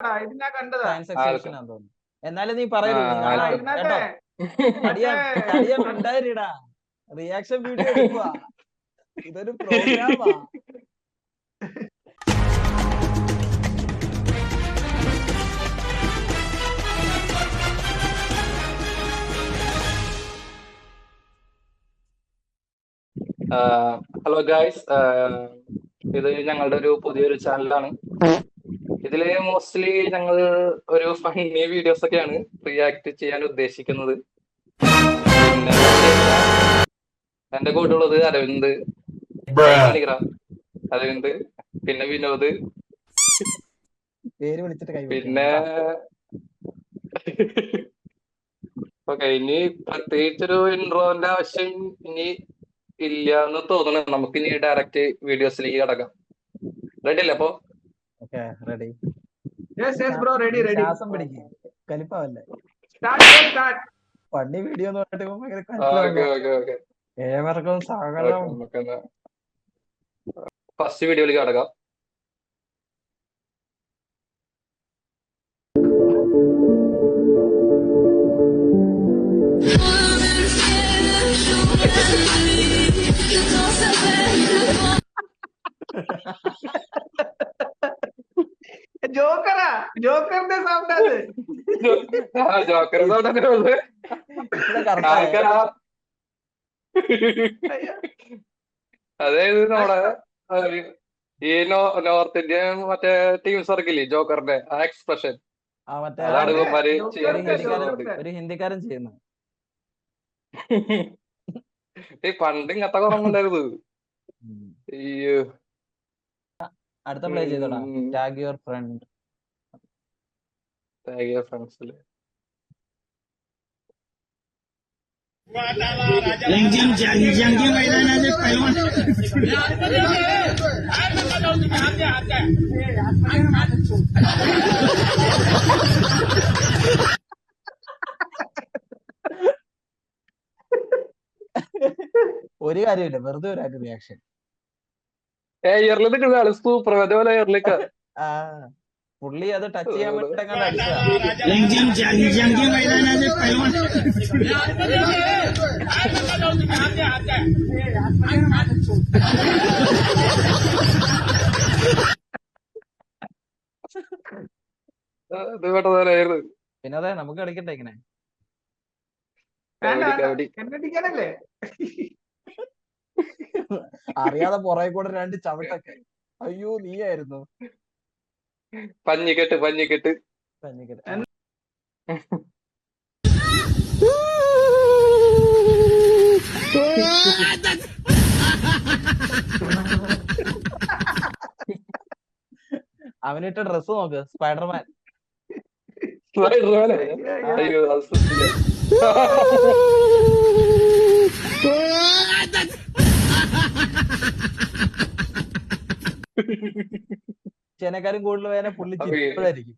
ഇത് ഞാൻ കണ്ടതാ. ഫാൻസ് എക്സിബിഷൻ ആണെന്ന് തോന്നുന്നു. എന്നാലും നീ പറയരുത് ആ, കേട്ടോ. ഇതിനകത്തെ തടിയാൻ ഉണ്ടായിരിടാ. റിയാക്ഷൻ വീഡിയോ എടുക്കുക. ഇതൊരു പ്രോഗ്രാമാ. ഹലോ ഗായ്സ്, ഇത് ഞങ്ങളുടെ ഒരു പുതിയൊരു ചാനലാണ്. ഇതില് മോസ്റ്റ്ലി ഞങ്ങൾ ഒരു ഫണ്ണി വീഡിയോസ് ഒക്കെയാണ് റിയാക്ട് ചെയ്യാൻ ഉദ്ദേശിക്കുന്നത്. പിന്നെ എന്റെ കൂടെയുള്ളത് അരവിന്ദ്, അരവിന്ദ്, പിന്നെ വിനോദ്, പേര് വിളിച്ചിട്ട് കൈ പിന്നെ ഓക്കെ. ഇനി പ്രത്യേകിച്ചൊരു ഇൻട്രോന്റെ ആവശ്യം ഇനി ഇല്ല എന്ന് തോന്നുന്നു. നമുക്ക് ഇനി ഡയറക്റ്റ് വീഡിയോസിലേക്ക് കടക്കാം. റെഡി അല്ലേ? അപ്പൊ okay, ready. Bro ready ready. ശ്വാസം പിടിക്കും, കലിപ്പാവല്ലേ. പണ്ണി വീഡിയോ എന്ന് പറഞ്ഞിട്ട് ഭയങ്കര ഓക്കെ ഓക്കെ ഓക്കെ ഏവർക്കും സ്വാഗതം. നമുക്കെന്നാ ഫസ്റ്റ് വീഡിയോയിലേക്ക് കടക്കാം. ജോക്കറാ, ജോക്കറിന്റെ സൗണ്ട് അത്. ജോക്കർ അതായത് നമ്മുടെ ഈ നോർത്ത് ഇന്ത്യൻ മറ്റേ ടീം സർക്കില്ലേ ജോക്കറിന്റെ ആ എക്സ്പ്രഷൻ, അതാണ് ഇവന്മാര് ഒരു ഹിന്ദിക്കാരൻ ചെയ്യുന്നു. ഈ പണ്ട് ഇങ്ങനത്തെ കുറവുണ്ടായിരുന്നു. അയ്യോ, അടുത്ത പ്ലേ ചെയ്തോടാ. Tag your friend. Tag your ഫ്രണ്ട്സില് जंगी मैदानाचे पैलवान ഒരു കാര്യമില്ല, വെറുതെ ഒരു റിയാക്ഷൻ. എയറിൽ നിൽക്കുന്ന ആള് സൂപ്പർ പോലെ എയറിലേക്ക് പുള്ളി അത് ടച്ച് ചെയ്യാൻ വേണ്ടി जंगी मैदानाचे पैलवान ഇത് പെട്ടതായിരുന്നു. പിന്നെ അതെ, നമുക്ക് കളിക്കട്ടെ ഇങ്ങനെ. കന്നഡിക്കാനല്ലേ? അറിയാതെ പുറകെ കൂടെ രണ്ട് ചവിട്ടൊക്കെ. അയ്യോ, നീയായിരുന്നു. പഞ്ഞിക്കെട്ട് പഞ്ഞിക്കെട്ട് അവനിട്ട ഡ്രസ് നോക്ക്, സ്പൈഡർമാൻ. അയ്യോ, അത് ശ്രദ്ധിക്കാം. ചേനക്കാരും കൂടുതൽ വേദന പുള്ളി ചിരിപ്പോഴായിരിക്കും.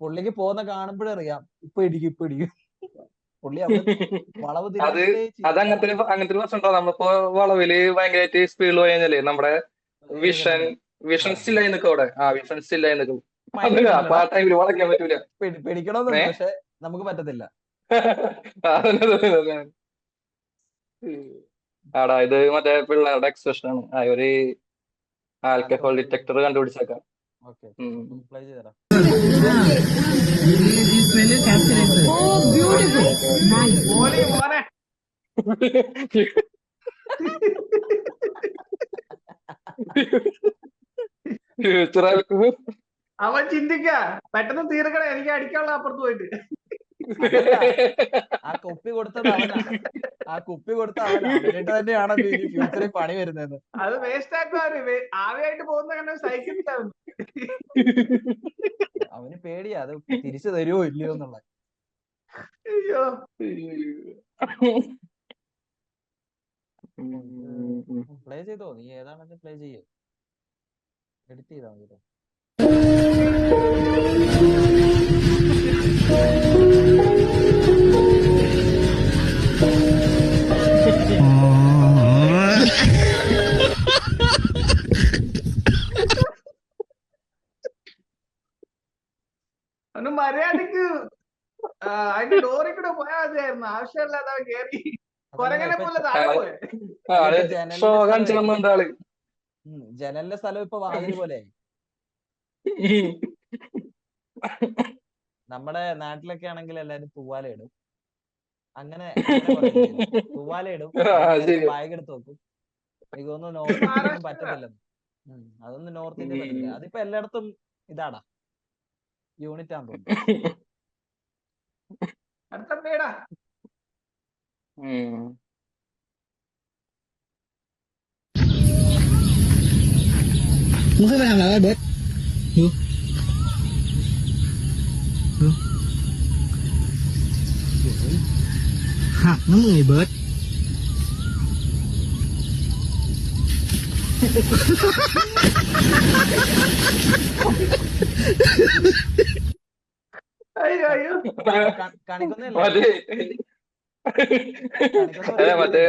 പുള്ളിക്ക് പോകുന്ന കാണുമ്പോഴറിയാം ഇപ്പൊ ഇടിക്കും ഇപ്പൊ ഇടിക്കും. പുള്ളി വളവ് അങ്ങനത്തെ പ്രശ്നം. നമ്മളിപ്പോ വളവില് ഭയങ്കരമായിട്ട് സ്പീഡ് പോയി കഴിഞ്ഞാലേ നമ്മുടെ വിഷൻ സ്റ്റില്ലായി നിൽക്കും അവിടെ. വിഷൻ സ്റ്റില്ലായി നിൽക്കും. അപ്പൊ ആ ടൈമിൽ വളയ്ക്കാൻ പറ്റൂല. പിടിക്കണമെന്നുണ്ട്, പക്ഷെ നമുക്ക് പറ്റത്തില്ല. ആടാ, ഇത് മറ്റേ പിള്ളേരുടെ എക്സ്പ്രഷൻ ആണ്. ഒരു ആൽക്കഹോൾ ഡിറ്റക്ടർ കണ്ടുപിടിച്ചേക്കാം. Future alcohol. അവൻ ചിന്തിക്ക പെട്ടെന്ന് തീർക്കണേ, എനിക്ക് അടിക്കാനുള്ള അപ്പുറത്ത് പോയിട്ട്. ആ കുപ്പി കൊടുത്തത് അവനാ. ആ കുപ്പി കൊടുത്ത അവനാ. എന്നിട്ട് തന്നെയാണല്ലോ ഇനി ഫ്യൂച്ചറിൽ പണി വരുന്നത്. അത് വേസ്റ്റ് ആക്കുവാര്. ആവിയായിട്ട് പോകുന്ന കണ്ട സൈക്കിൾ അവന് പേടിയാ അത് തിരിച്ചു തരുമോ ഇല്ലയോ എന്നുള്ള. അയ്യോ, പ്ലേ ചെയ്തോ? നീ ഏതാണെന്ന് പ്ലേ ചെയ്യേ. എഡിറ്റ് ചെയ്താ മതി. ഒന്ന് മര്യാദക്ക് അതിന്റെ ഡോറിൽ കൂടെ പോയാൽ മതിയായിരുന്നു. ആവശ്യമില്ലാതെ അവൻ കേറി കൊരങ്ങനെ പോലെ താഴെ പോയെ. ഷോ കാണിച്ചു വന്നുണ്ട് ആള്. ജനലിന്റെ സ്ഥലം ഇപ്പൊ വാതിൽ പോലെ. നമ്മുടെ നാട്ടിലൊക്കെ ആണെങ്കിൽ എല്ലാരും തൂവാലയിടും. അങ്ങനെ തൂവാലയിടും, ബാഗ് എടുത്ത് വെക്കും. എനിക്ക് തോന്നുന്നു നോർത്ത് ഇന്ത്യൻ പറ്റത്തില്ലെന്ന്. അതൊന്നും നോർത്ത് ഇന്ത്യൻ പറ്റില്ല. അതിപ്പോ എല്ലായിടത്തും ഇതാടാ, യൂണിറ്റ് ആണെന്ന് തോന്നുന്നു. അടുത്ത പേടാมึงขึ้นไปทำอะไรวะเบิร์ดดูหักน้ำมือไอ้เบิร์ด അയ്യോ അയ്യോ കാണിക്കുന്നല്ലേ മറ്റേ അതെ മറ്റേ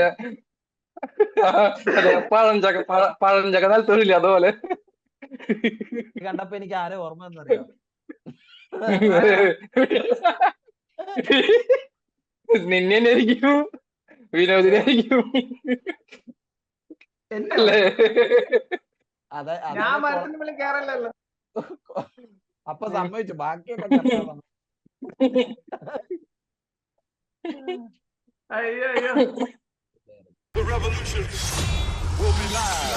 പഴഞ്ചക്ക താല്പര്യമില്ല അതുപോലെ. കണ്ടപ്പോ എനിക്ക് ആരെ ഓർമ്മ എന്നറിയാം. നിന്നെ ആയിരിക്കും, വിനോദിനായിരിക്കും അല്ലേ? അതെ ഞാൻ മരത്തിന് മുകളിൽ കേറല്ലോ. അപ്പൊ സമ്മതിച്ചു, ബാക്കിയൊക്കെ അയ്യോ അയ്യോ. The revolution will be live.